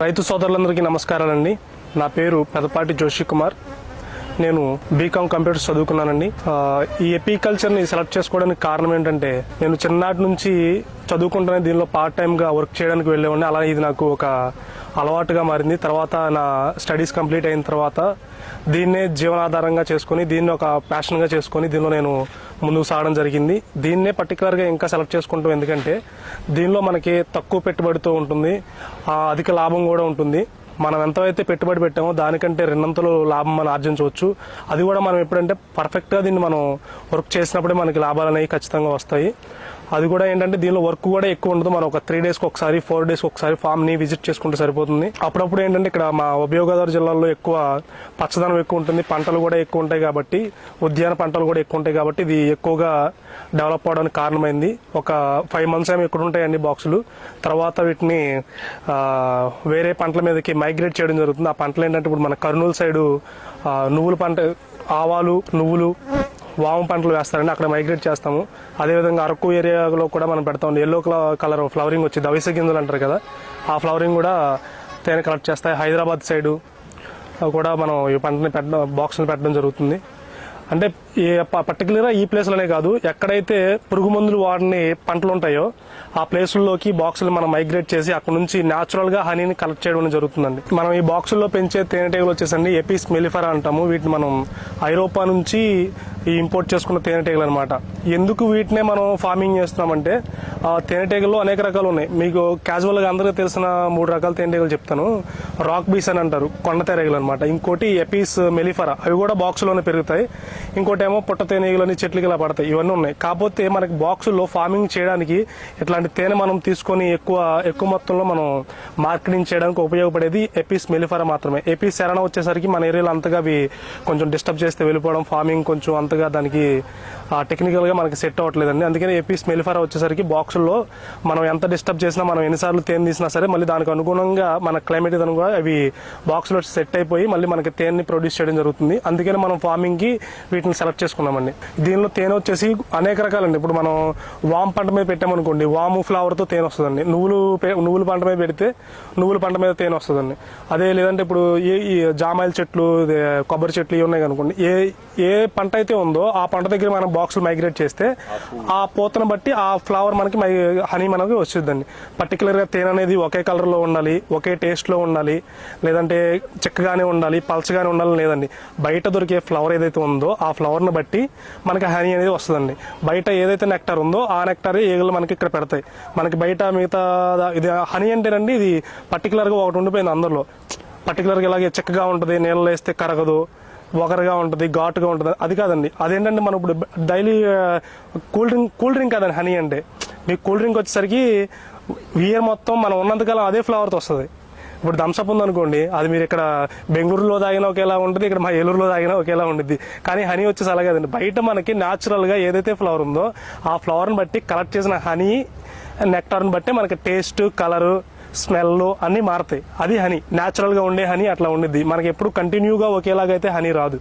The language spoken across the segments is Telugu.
రైతు సోదరులందరికీ నమస్కారాలండి. నా పేరు పెదపాటి జోషి కుమార్. నేను బీకామ్ కంప్యూటర్స్ చదువుకున్నానండి. ఈ ఎపికల్చర్ని సెలెక్ట్ చేసుకోవడానికి కారణం ఏంటంటే, నేను చిన్ననాటి నుంచి చదువుకుంటూనే దీనిలో పార్ట్ టైంగా వర్క్ చేయడానికి వెళ్ళేవాడిని. అలా ఇది నాకు ఒక అలవాటుగా మారింది. తర్వాత నా స్టడీస్ కంప్లీట్ అయిన తర్వాత దీన్నే జీవనాధారంగా చేసుకుని, దీన్ని ఒక ప్యాషన్గా చేసుకుని దీనిలో నేను ముందుకు సాగడం జరిగింది. దీన్నే పర్టికులర్గా ఇంకా సెలెక్ట్ చేసుకుంటాం, ఎందుకంటే దీనిలో మనకి తక్కువ పెట్టుబడితో ఉంటుంది, అధిక లాభం కూడా ఉంటుంది. మనం ఎంతైతే పెట్టుబడి పెట్టామో దానికంటే రెండంతలు లాభం మనం ఆర్జించవచ్చు. అది కూడా మనం ఎప్పుడంటే పర్ఫెక్ట్గా దీన్ని మనం వర్క్ చేసినప్పుడే మనకి లాభాలు అనేవి ఖచ్చితంగా వస్తాయి. అది కూడా ఏంటంటే దీనిలో వర్క్ కూడా ఎక్కువ ఉండదు. మనం ఒక 3 డేస్కి ఒకసారి 4 డేస్కి ఒకసారి ఫామ్ని విజిట్ చేసుకుంటే సరిపోతుంది. అప్పుడప్పుడు ఏంటంటే ఇక్కడ మా ఉభయ గోదావరి జిల్లాలో ఎక్కువ పచ్చదనం ఎక్కువ ఉంటుంది, పంటలు కూడా ఎక్కువ ఉంటాయి కాబట్టి, ఉద్యాన పంటలు కూడా ఎక్కువ ఉంటాయి కాబట్టి ఇది ఎక్కువగా డెవలప్ అవడానికి కారణమైంది. ఒక 5 మంత్స్ ఏమో ఇక్కడ ఉంటాయండి బాక్సులు. తర్వాత వీటిని వేరే పంటల మీదకి మైగ్రేట్ చేయడం జరుగుతుంది. ఆ పంటలు ఏంటంటే ఇప్పుడు మన కర్నూలు సైడు నువ్వుల పంట, ఆవాలు, నువ్వులు, వాము పంటలు వేస్తారండి, అక్కడ మైగ్రేట్ చేస్తాము. అదేవిధంగా అరకు ఏరియాలో కూడా మనం పెడతాం. ఎల్లో కలర్ ఫ్లవరింగ్ వచ్చింది, అవిసె గింజలు అంటారు కదా, ఆ ఫ్లవరింగ్ కూడా తేనె కలెక్ట్ చేస్తాయి. హైదరాబాద్ సైడు కూడా మనం ఈ పంటని బాక్స్ని పెట్టడం జరుగుతుంది. అంటే పర్టికులర్గా ఈ ప్లేస్లోనే కాదు, ఎక్కడైతే పురుగు మందులు వాడని పంటలు ఉంటాయో ఆ ప్లేసుల్లోకి బాక్సులు మనం మైగ్రేట్ చేసి అక్కడ నుంచి న్యాచురల్గా హనీని కలెక్ట్ చేయడం జరుగుతుందండి. మనం ఈ బాక్సుల్లో పెంచే తేనెటీగలు వచ్చేసండి ఎపిస్ మెలిఫెరా అంటాము. వీటిని మనం ఐరోపా నుంచి ఇంపోర్ట్ చేసుకున్న తేనెటీగలు అనమాట. ఎందుకు వీటినే మనం ఫార్మింగ్ చేస్తున్నామంటే, తేనెటీగల్లో అనేక రకాలు ఉన్నాయి. మీకు క్యాజువల్గా అందరికీ తెలిసిన 3 రకాల తేనెటీగలు చెప్తాను. రాక్ బీస్ అని అంటారు, కొండ తేనెటీగలు అనమాట. ఇంకోటి ఎపిస్ మెలిఫెరా, అవి కూడా బాక్సులోనే పెరుగుతాయి. ఇంకోటి ఏమో పుట్ట తేనెటీగలని చెట్లకి ఇలా పడతాయి. ఇవన్నీ ఉన్నాయి. కాకపోతే మనకి బాక్సుల్లో ఫార్మింగ్ చేయడానికి ఇట్లాంటి తేనె మనం తీసుకొని ఎక్కువ మొత్తంలో మనం మార్కెటింగ్ చేయడానికి ఉపయోగపడేది ఎపిస్ మెలిఫెరా మాత్రమే. ఎపిస్ సెరానా వచ్చేసరికి మన ఏరియాలో అంతగా అవి కొంచెం డిస్టర్బ్ చేస్తే వెళ్ళిపోవడం, ఫార్మింగ్ కొంచెం అంతగా దానికి టెక్నికల్గా మనకి సెట్ అవ్వట్లేదండి. అందుకని ఎపిస్ మెలిఫెరా వచ్చేసరికి బాక్సుల్లో మనం ఎంత డిస్టర్బ్ చేసినా, మనం ఎన్నిసార్లు తేనె తీసినా సరే మళ్ళీ దానికి అనుగుణంగా మన క్లైమేట్ అనుగుణంగా అవి బాక్స్లో సెట్ అయిపోయి మళ్ళీ మనకి తేనెని ప్రొడ్యూస్ చేయడం జరుగుతుంది. అందుకని మనం ఫార్మింగ్కి వీటిని సెలెక్ట్ చేసుకున్నామండి. దీనిలో తేనె వచ్చేసి అనేక రకాలండి. ఇప్పుడు మనం వాము పంట మీద పెట్టామనుకోండి, వాము ఫ్లవర్తో తేనె వస్తుందండి. నువ్వుల పంట మీద పెడితే నువ్వుల పంట మీద తేనె వస్తుందండి. అదే లేదంటే ఇప్పుడు ఈ జామాయిల చెట్లు, కొబ్బరి చెట్లు ఇవి ఉన్నాయి అనుకోండి, ఏ పంట అయితే ఉందో ఆ పంట దగ్గర మనం బాక్సులు మైగ్రేట్ చేస్తే ఆ పూతను బట్టి ఆ ఫ్లవర్ మనకి హనీ మనకి వచ్చిందండి. పర్టికులర్గా తేనె అనేది ఒకే కలర్లో ఉండాలి, ఒకే టేస్ట్లో ఉండాలి, లేదంటే చిక్కగానే ఉండాలి, పల్చగానే ఉండాలి లేదండి. బయట దొరికే ఫ్లవర్ ఏదైతే ఉందో ఆ ఫ్లవర్ని బట్టి మనకి హనీ అనేది వస్తుందండి. బయట ఏదైతే నెక్టార్ ఉందో ఆ నెక్టార్ ఈగలు మనకి ఇక్కడ పెడతాయి. మనకి బయట మిగతా ఇది హనీ అంటేనండి, ఇది పర్టికులర్గా ఒకటి ఉండిపోయింది అందరిలో. పర్టికులర్గా ఇలాగే చిక్కగా ఉంటుంది, నీళ్ళలో వేస్తే కరగదు, ఒకరుగా ఉంటుంది, ఘాటుగా ఉంటుంది. అది కాదండి. అదేంటంటే మనం ఇప్పుడు డైలీ కూల్ డ్రింక్ కాదండి హనీ అంటే. మీకు కూల్ డ్రింక్ వచ్చేసరికి ఇయర్ మొత్తం మనం ఉన్నంతకాలం అదే ఫ్లేవర్తో వస్తుంది. ఇప్పుడు థమ్సప్ ఉందనుకోండి, అది మీరు ఇక్కడ బెంగళూరులో తాగినా ఒకేలా ఉంటుంది, ఇక్కడ మా ఏలూరులో తాగినా ఒకేలా ఉంటుంది. కానీ హనీ వచ్చేసి అలా కాదండి. బయట మనకి న్యాచురల్గా ఏదైతే ఫ్లవర్ ఉందో ఆ ఫ్లవర్ని బట్టి కలెక్ట్ చేసిన హనీ నెక్టార్ని బట్టి మనకి టేస్ట్, కలరు, స్మెల్ అన్నీ మారుతాయి. అది హనీ, న్యాచురల్గా ఉండే హనీ అట్లా ఉండిద్ది. మనకి ఎప్పుడు కంటిన్యూగా ఒకేలాగా అయితే హనీ రాదు.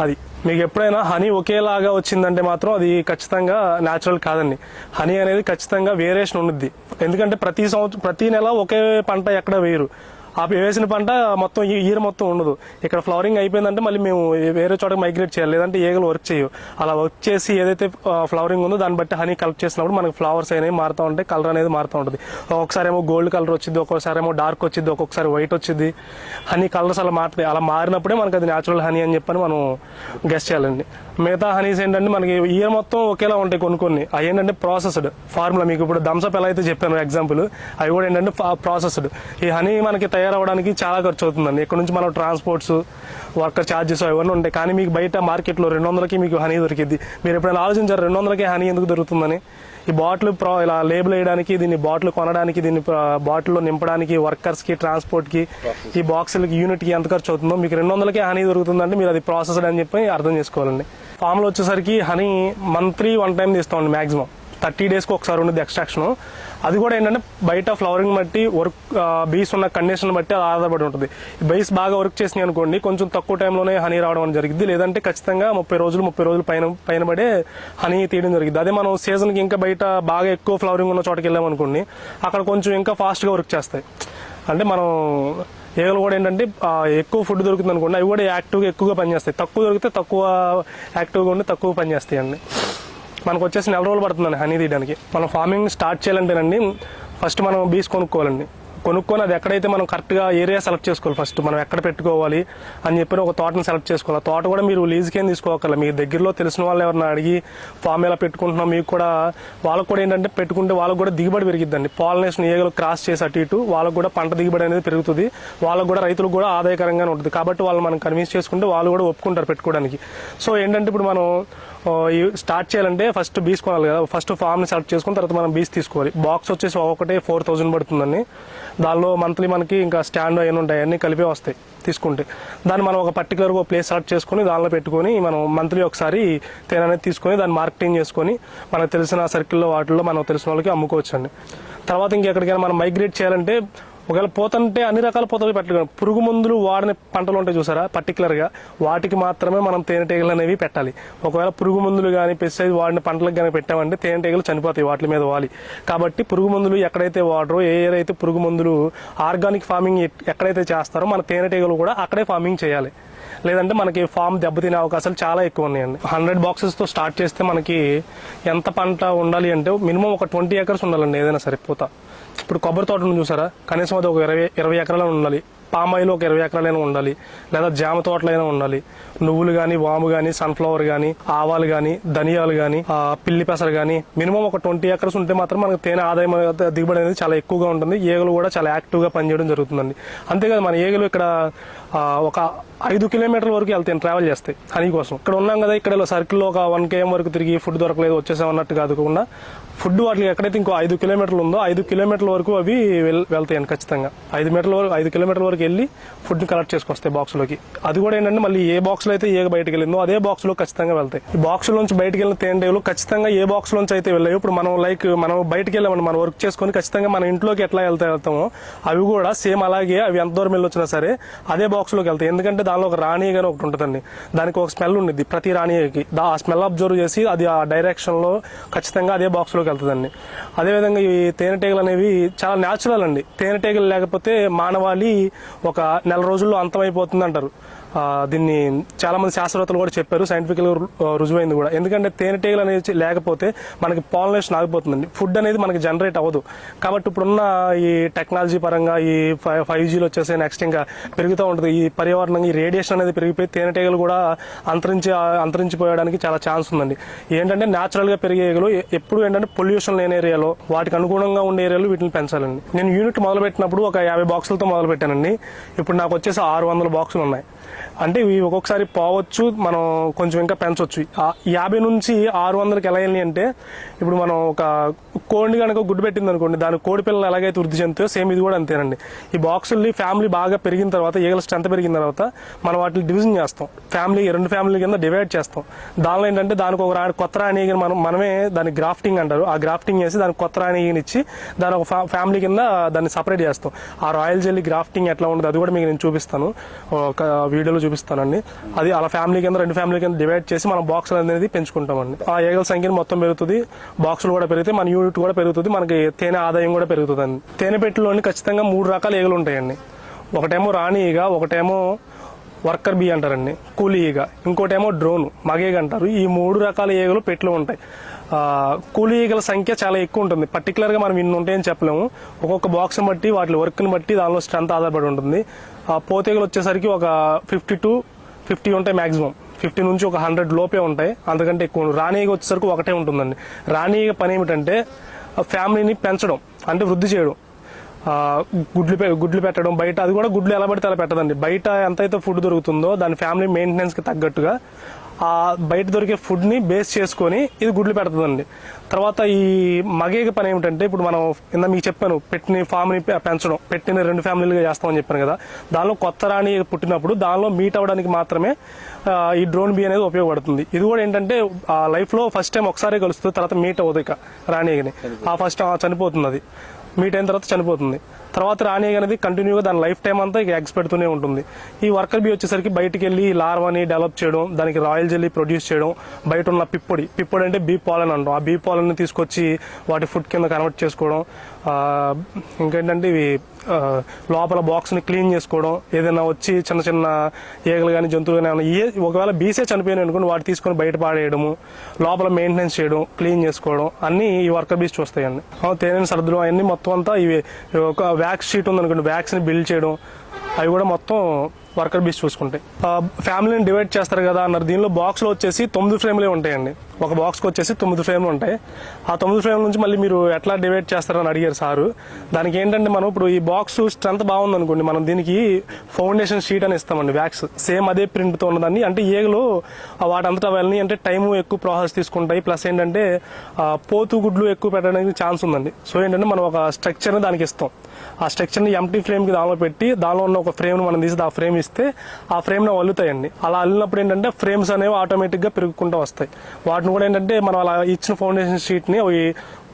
అది మీకు ఎప్పుడైనా హనీ ఒకేలాగా వచ్చిందంటే మాత్రం అది ఖచ్చితంగా న్యాచురల్ కాదండి. హనీ అనేది ఖచ్చితంగా వేరియేషన్ ఉండిద్ది. ఎందుకంటే ప్రతి నెల ఒకే పంట ఎక్కడ వేయరు. ఆ వేసిన పంట మొత్తం ఈ ఇయర్ మొత్తం ఉండదు. ఇక్కడ ఫ్లవరింగ్ అయిపోయిందంటే మళ్ళీ మేము వేరే చోటకి మైగ్రేట్ చేయాలి, లేదంటే ఈగలు వర్క్ చేయవు. అలా వర్క్ చేసి ఏదైతే ఫ్లవరింగ్ ఉందో దాన్ని బట్టి హనీ కలెక్ట్ చేసినప్పుడు మనకి ఫ్లవర్స్ అనేవి మారుతూ ఉంటాయి, కలర్ అనేది మారుతూ ఉంటుంది. ఒక్కొక్కసారి ఏమో గోల్డ్ కలర్ వచ్చింది, ఒక్కొక్కసారి ఏమో డార్క్ వచ్చింది, ఒక్కొక్కసారి వైట్ వచ్చింది. హనీ కలర్స్ అలా మారుతాయి. అలా మారినప్పుడే మనకి అది న్యాచురల్ హనీ అని చెప్పని మనం గెస్ చేయాలండి. మిగతా హనీస్ ఏంటంటే మనకి ఇయర్ మొత్తం ఒకేలా ఉంటాయి. కొన్ని అవి ఏంటంటే ప్రాసెస్డ్ ఫార్ములా. మీకు ఇప్పుడు థమ్సప్ ఎలా అయితే చెప్పాను ఎగ్జాంపుల్, అవి కూడా ఏంటంటే ప్రాసెస్డ్. ఈ హనీ మనకి తయారవడానికి చాలా ఖర్చు అవుతుందండి. ఇక్కడ నుంచి మనం ట్రాన్స్పోర్ట్స్, వర్కర్ ఛార్జెస్ అవన్నీ ఉంటాయి. కానీ మీకు బయట మార్కెట్లో 200కి మీకు హనీ దొరికింది. మీరు ఎప్పుడైనా ఆలోచించారు 200కే హనీ ఎందుకు దొరుకుతుందని? ఈ బాటిల్ ఇలా లేబుల్ వేయడానికి, దీన్ని బాటిల్ కొనడానికి, దీన్ని బాటిల్లో నింపడానికి, వర్కర్స్కి, ట్రాన్స్పోర్ట్కి, ఈ బాక్సులకి, యూనిట్కి ఎంత ఖర్చు అవుతుందో మీకు 200కే హనీ దొరుకుతుందంటే మీరు అది ప్రాసెస్డ్ అని చెప్పి అర్థం చేసుకోవాలండి. ఫామ్లో వచ్చేసరికి హనీ మంత్లీ 1 టైం తీస్తామండి. మ్యాక్సిమం 30 డేస్కి ఒకసారి ఉండేది ఎక్స్ట్రాక్షన్. అది కూడా ఏంటంటే బయట ఫ్లవరింగ్ బట్టి వర్క్, బీస్ ఉన్న కండిషన్ బట్టి అది ఆధారపడి ఉంటుంది. బీస్ బాగా వర్క్ చేసినాయి అనుకోండి, కొంచెం తక్కువ టైంలోనే హనీ రావడం అని జరిగింది. లేదంటే ఖచ్చితంగా 30 రోజులు పైన పడే హనీ తీయడం జరిగింది. అదే మనం సీజన్కి ఇంకా బయట బాగా ఎక్కువ ఫ్లవరింగ్ ఉన్న చోటకి వెళ్ళామనుకోండి, అక్కడ కొంచెం ఇంకా ఫాస్ట్గా వర్క్ చేస్తాయి. అంటే మనం ఈగలు కూడా ఏంటంటే ఎక్కువ ఫుడ్ దొరుకుతుంది అనుకోండి, అవి కూడా యాక్టివ్గా ఎక్కువగా పనిచేస్తాయి. తక్కువ దొరికితే తక్కువ యాక్టివ్గా ఉండి తక్కువ పనిచేస్తాయి అండి. మనకు వచ్చేసి 4 రోజులు పడుతుందండి హనీ తీయడానికి. మనం ఫార్మింగ్ స్టార్ట్ చేయాలంటేనండి ఫస్ట్ మనం బీస్ కొనుక్కోవాలండి. కొనుక్కొని అది ఎక్కడైతే మనం కరెక్ట్గా ఏరియా సెలెక్ట్ చేసుకోవాలి. ఫస్ట్ మనం ఎక్కడ పెట్టుకోవాలి అని చెప్పి ఒక తోటని సెలెక్ట్ చేసుకోవాలి. ఆ తోట కూడా మీరు లీజ్కి ఏం తీసుకోవాలి, మీ దగ్గరలో తెలిసిన వాళ్ళు ఎవరైనా అడిగి ఫామ్ ఎలా పెట్టుకుంటున్నాం, మీకు కూడా వాళ్ళకు కూడా ఏంటంటే పెట్టుకుంటే వాళ్ళకు కూడా దిగుబడి పెరిగిద్దండి. పాలినేషన్ ఈగలు క్రాస్ చేసి అటు ఇటు వాళ్ళకు కూడా పంట దిగుబడి అనేది పెరుగుతుంది. వాళ్ళకు కూడా రైతులకు కూడా ఆదాయకరంగానే ఉంటుంది. కాబట్టి వాళ్ళు మనం కన్విన్స్ చేసుకుంటే వాళ్ళు కూడా ఒప్పుకుంటారు పెట్టుకోవడానికి. సో ఏంటంటే ఇప్పుడు మనం స్టార్ట్ చేయాలంటే ఫస్ట్ బీస్ కొనాలి కదా. ఫస్ట్ ఫామ్ని సెలెక్ట్ చేసుకుని తర్వాత మనం బీస్ తీసుకోవాలి. బాక్స్ వచ్చేసి ఒకటే 4000 పడుతుందండి. దానిలో మంత్లీ మనకి ఇంకా స్టాండ్ అవన్నీ ఉంటాయి, అన్నీ కలిపే వస్తాయి తీసుకుంటే. దాన్ని మనం ఒక పర్టికులర్గా ఒక ప్లేస్ సెలెక్ట్ చేసుకుని దానిలో పెట్టుకొని మనం మంత్లీ ఒకసారి తేనె అనేది తీసుకొని దాన్ని మార్కెటింగ్ చేసుకొని మనకు తెలిసిన సర్కిల్లో వాటిల్లో మనకు తెలిసిన వాళ్ళకి అమ్ముకోవచ్చు అండి. తర్వాత ఇంకెక్కడికైనా మనం మైగ్రేట్ చేయాలంటే ఒకవేళ పోతంటే అన్ని రకాల పోతలు పెట్టగలం. పురుగు మందులు వాడిన పంటలు ఉంటాయి చూసారా, పర్టికులర్గా వాటికి మాత్రమే మనం తేనెటీగలు అనేవి పెట్టాలి. ఒకవేళ పురుగు మందులు కానీ పెస్టిసైడ్ వాడిన పంటలకు కానీ పెట్టామంటే తేనెటీగలు చనిపోతాయి వాటి మీద వాలి. కాబట్టి పురుగు మందులు ఎక్కడైతే వాడరో, ఏదైతే పురుగు మందులు ఆర్గానిక్ ఫార్మింగ్ ఎక్కడైతే చేస్తారో మన తేనెటీగలు కూడా అక్కడే ఫార్మింగ్ చేయాలి. లేదంటే మనకి ఫామ్ దెబ్బతినే అవకాశాలు చాలా ఎక్కువ ఉన్నాయండి. 100 బాక్సెస్తో స్టార్ట్ చేస్తే మనకి ఎంత పంట ఉండాలి అంటే మినిమం ఒక 20 acres ఉండాలండి ఏదైనా సరే పూత. ఇప్పుడు కొబ్బరి తోటను చూసారా, కనీసం అది ఒక 20 ఎకరాలు ఉండాలి. పామాయిల్ ఒక 20 ఎకరాలైనా ఉండాలి. లేదా జామ తోటలైనా ఉండాలి. నువ్వులు కానీ, వాము కానీ, సన్ఫ్లవర్ కానీ, ఆవాలు కానీ, ధనియాలు కానీ, పిల్లి పెసలు కానీ మినిమం ఒక 20 acres ఉంటే మాత్రం మనకు తేనె ఆదాయం దిగుబడి అనేది చాలా ఎక్కువగా ఉంటుంది. ఈగలు కూడా చాలా యాక్టివ్గా పనిచేయడం జరుగుతుందండి. అంతేకాదు మన ఈగలు ఇక్కడ ఒక 5 కిలోమీటర్ల వరకు వెళ్తాయి, ట్రావెల్ చేస్తాయి హనీ కోసం. ఇక్కడ ఉన్నాం కదా, ఇక్కడ సర్కిల్లో ఒక 1 km వరకు తిరిగి ఫుడ్ దొరకలేదు వచ్చేసాం అన్నట్టు కాకుండా ఫుడ్ వాటికి ఎక్కడైతే ఇంకో 5 కిలోమీటర్లు ఉందో 5 కిలోమీటర్ల వరకు అవి వెళ్తాయండి ఖచ్చితంగా. 5 కిలోమీటర్ల వరకు వెళ్ళి ఫుడ్ని కలెక్ట్ చేసుకొస్తాయి బాక్స్లోకి. అది కూడా ఏంటంటే మళ్ళీ ఏ బాక్స్లో అయితే ఏ బయటకు వెళ్ళిందో అదే బాక్స్లో ఖచ్చితంగా వెళ్తాయి. ఈ బాక్స్ నుంచి బయటకు వెళ్ళిన తేనెటీగలు ఖచ్చితంగా ఏ బాక్స్ నుంచి అయితే వెళ్ళాయో, ఇప్పుడు మనం బయటకు వెళ్ళామండి, మనం వర్క్ చేసుకొని ఖచ్చితంగా మన ఇంట్లోకి ఎట్లా వెళ్తామో అవి కూడా సేమ్ అలాగే అవి ఎంత దూరం వెళ్ళొచ్చినా సరే అదే బాక్స్లోకి వెళ్తాయి. ఎందుకంటే దానిలో ఒక రాణి అని ఒకటి ఉంటుందండి, దానికి ఒక స్మెల్ ఉండిద్ది ప్రతి రాణికి. ఆ స్మెల్ అబ్జర్వ్ చేసి అది ఆ డైరెక్షన్లో ఖచ్చితంగా అదే బాక్స్లోకి వెళ్తుందండి. అదేవిధంగా ఈ తేనెటీగలు అనేవి చాలా న్యాచురల్ అండి. తేనెటీగలు లేకపోతే మానవాళి ఒక 4 రోజుల్లో అంతమైపోతుంది అంటారు. దీన్ని చాలా మంది శాస్త్రవేత్తలు కూడా చెప్పారు, సైంటిఫికల్గా రుజువైంది కూడా. ఎందుకంటే తేనెటీగలు అనేది లేకపోతే మనకి పాలినేషన్ ఆగిపోతుందండి, ఫుడ్ అనేది మనకి జనరేట్ అవ్వదు. కాబట్టి ఇప్పుడున్న ఈ టెక్నాలజీ పరంగా ఈ 5Gలో వచ్చేసి నెక్స్ట్ ఇంకా పెరుగుతూ ఉంటుంది. ఈ పర్యావరణం ఈ రేడియేషన్ అనేది పెరిగిపోయి తేనెటీగలు కూడా అంతరించిపోయడానికి చాలా ఛాన్స్ ఉందండి. ఏంటంటే న్యాచురల్గా పెరిగే ఈగలు ఎప్పుడు ఏంటంటే పొల్యూషన్ లేని ఏరియాలో వాటికి అనుగుణంగా ఉండే ఏరియాలో వీటిని పెంచాలండి. నేను యూనిట్ మొదలుపెట్టినప్పుడు ఒక 50 బాక్సులతో మొదలు పెట్టానండి. ఇప్పుడు నాకు వచ్చేసి 600 బాక్సులు ఉన్నాయి. అంటే ఇవి ఒక్కొక్కసారి పోవచ్చు, మనం కొంచెం ఇంకా పెంచవచ్చు. 50 నుంచి 600కి ఎలా వెళ్ళి అంటే ఇప్పుడు మనం ఒక కోడిని కనుక గుడ్డు పెట్టింది అనుకోండి, దాని కోడి పిల్లలు ఎలాగైతే వృద్ధి చెందుతాయో సేమ్ ఇది కూడా అంతేనండి. ఈ బాక్సుల్ని ఫ్యామిలీ బాగా పెరిగిన తర్వాత, ఈగల స్ట్రెంత్ పెరిగిన తర్వాత మనం వాటిని డివిజన్ చేస్తాం. 2 ఫ్యామిలీ కింద డివైడ్ చేస్తాం. దానిలో ఏంటంటే దానికి ఒక కొత్త రాణి మనమే దాన్ని గ్రాఫ్టింగ్ అంటారు. ఆ గ్రాఫ్టింగ్ చేసి దానికి కొత్త రాణి ఇచ్చి దాని ఒక ఫ్యామిలీ కింద దాన్ని సపరేట్ చేస్తాం. ఆ రాయల్ జెల్లీ గ్రాఫ్టింగ్ ఎట్లా ఉంటుంది అది కూడా మీకు నేను చూపిస్తాను, ఒక వీడియోలో చూపిస్తానండి. అది అలా ఫ్యామిలీ కింద 2 ఫ్యామిలీ కింద డివైడ్ చేసి మనం బాక్సులు అనేది పెంచుకుంటామండి. ఆ ఈగల సంఖ్యను మొత్తం పెరుగుతుంది, బాక్సులు కూడా పెరుగుతాయి, మన యూనిట్ కూడా పెరుగుతుంది, మనకి తేనె ఆదాయం కూడా పెరుగుతుందండి. తేనె పెట్టెలోని ఖచ్చితంగా 3 రకాల ఈగలు ఉంటాయండి. ఒకటేమో రాణి ఈగ, ఒకటేమో వర్కర్ బీ అంటారండి కూలీ ఈగ, ఇంకోటేమో డ్రోన్ మగేగ అంటారు. ఈ 3 రకాల ఈగలు పెట్లు ఉంటాయి. కూలీ ఈగల సంఖ్య చాలా ఎక్కువ ఉంటుంది. పర్టికులర్గా మనం ఇన్ని ఉంటాయని చెప్పలేము. ఒక్కొక్క బాక్స్ని బట్టి వాటి వర్క్ని బట్టి దానిలో స్ట్రెంత్ ఆధారపడి ఉంటుంది. పోతీగలు వచ్చేసరికి ఒక 50 to 50 ఉంటాయి మ్యాక్సిమం. 50 నుంచి ఒక 100 లోపే ఉంటాయి, అంతకంటే ఎక్కువ. రాణి ఈగ వచ్చేసరికి ఒకటే ఉంటుందండి. రాణి ఈగ పని ఏమిటంటే ఫ్యామిలీని పెంచడం, అంటే వృద్ధి చేయడం, గుడ్లు పెట్టడం బయట. అది కూడా గుడ్లు ఎలా పడితే అలా పెట్టదండి. బయట ఎంతైతే ఫుడ్ దొరుకుతుందో దాని ఫ్యామిలీ మెయింటెనెన్స్కి తగ్గట్టుగా ఆ బయట దొరికే ఫుడ్ని బేస్ చేసుకొని ఇది గుడ్లు పెడుతుందండి. తర్వాత ఈ మగేగ పని ఏమిటంటే ఇప్పుడు మనం కింద మీకు చెప్పాను, పెట్టిన ఫామ్ని పెంచడం, పెట్టిన 2 ఫ్యామిలీలుగా చేస్తామని చెప్పాను కదా. దానిలో కొత్త రాణి పుట్టినప్పుడు దానిలో మీట్ అవ్వడానికి మాత్రమే ఈ డ్రోన్ బీ అనేది ఉపయోగపడుతుంది. ఇది కూడా ఏంటంటే ఆ లైఫ్లో ఫస్ట్ టైం ఒకసారి కలుస్తుంది, తర్వాత మీట్ అవ్వదు ఇక రాణిని. ఫస్ట్ చనిపోతుంది, అది మీట్ అయిన తర్వాత చనిపోతుంది. తర్వాత రాణి అనేది కంటిన్యూగా దాని లైఫ్ టైం అంతా ఇక ఎగ్స్ పెడుతూనే ఉంటుంది. ఈ వర్కర్ బీ వచ్చేసరికి బయటికి వెళ్ళి లార్వాని డెవలప్ చేయడం, దానికి రాయల్ జెల్లీ ప్రొడ్యూస్ చేయడం, బయట ఉన్న పిప్పొడి అంటే బీ పాలన్ అంటాం, ఆ బీ పాలన్ తీసుకొచ్చి వాటి ఫుడ్ కింద కన్వర్ట్ చేసుకోవడం, ఇంకేంటంటే ఇవి లోపల బాక్స్ని క్లీన్ చేసుకోవడం, ఏదైనా వచ్చి చిన్న చిన్న ఈగలు కానీ జంతువులు కానీ ఒకవేళ బీసే చనిపోయినాయి అనుకోండి వాటి తీసుకొని బయట పాడేయడము, లోపల మెయింటెనెన్స్ చేయడం, క్లీన్ చేసుకోవడం అన్నీ ఈ వర్కర్ బీస్ చూస్తాయండి. తేనె సరద్దులు అవన్నీ మొత్తం అంతా ఇవి ఒక వ్యాక్స్ షీట్ ఉందనుకోండి, వ్యాక్స్ని బిల్డ్ చేయడం, అవి కూడా మొత్తం వర్కర్ బీస్ చూసుకుంటాయి. ఫ్యామిలీని డివైడ్ చేస్తారు కదా అన్నారు. దీనిలో బాక్స్లో వచ్చేసి 9 ఫ్రేమ్లే ఉంటాయండి. ఒక బాక్స్కి వచ్చేసి 9 ఫ్రేమ్లు ఉంటాయి. ఆ 9 ఫ్రేమ్ల నుంచి మళ్ళీ మీరు ఎట్లా డివైడ్ చేస్తారని అడిగారు సారు. దానికి ఏంటంటే మనం ఇప్పుడు ఈ బాక్స్ స్ట్రెంత్ బాగుంది అనుకోండి, మనం దీనికి ఫౌండేషన్ షీట్ అని ఇస్తామండి, వ్యాక్స్ సేమ్ అదే ప్రింట్తో ఉన్నదాన్ని. అంటే ఈగలు వాటంతటా వెళ్ళని అంటే టైము ఎక్కువ ప్రాసెస్ తీసుకుంటాయి, ప్లస్ ఏంటంటే పోతు గుడ్లు ఎక్కువ పెట్టడానికి ఛాన్స్ ఉందండి. సో ఏంటంటే మనం ఒక స్ట్రక్చర్ని దానికి ఇస్తాం. ఆ స్ట్రక్చర్ని ఎంటీ ఫ్రేమ్కి దానిలో పెట్టి దానిలో ఉన్న ఒక ఫ్రేమ్ని మనం తీసి ఆ ఫ్రేమ్ ఇస్తే ఆ ఫ్రేమ్ని అల్లుతాయండి. అలా అల్లినప్పుడు ఏంటంటే ఫ్రేమ్స్ అనేవి ఆటోమేటిక్గా పెరుగుకుంటూ వస్తాయి. వాటిని కూడా ఏంటంటే మనం అలా ఇచ్చిన ఫౌండేషన్ షీట్ని అవి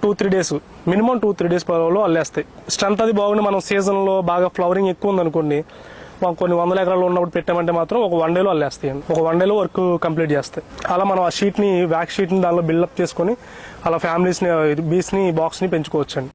2-3 డేస్ మినిమం 2-3 డేస్ లో అల్లేస్తాయి. స్ట్రెంత్ అది బాగుండి మనం సీజన్లో బాగా ఫ్లవరింగ్ ఎక్కువ ఉందనుకోండి, కొన్ని 100 ఎకరాలు ఉన్నప్పుడు పెట్టామంటే మాత్రం ఒక 1 డేలో అల్లేస్తాయి అండి. ఒక 1 డేలో వర్క్ కంప్లీట్ చేస్తాయి. అలా మనం ఆ షీట్ని వ్యాక్స్ షీట్ని దానిలో బిల్డప్ చేసుకొని అలా ఫ్యామిలీస్ని బీస్ని బాక్స్ని పెంచుకోవచ్చు అండి.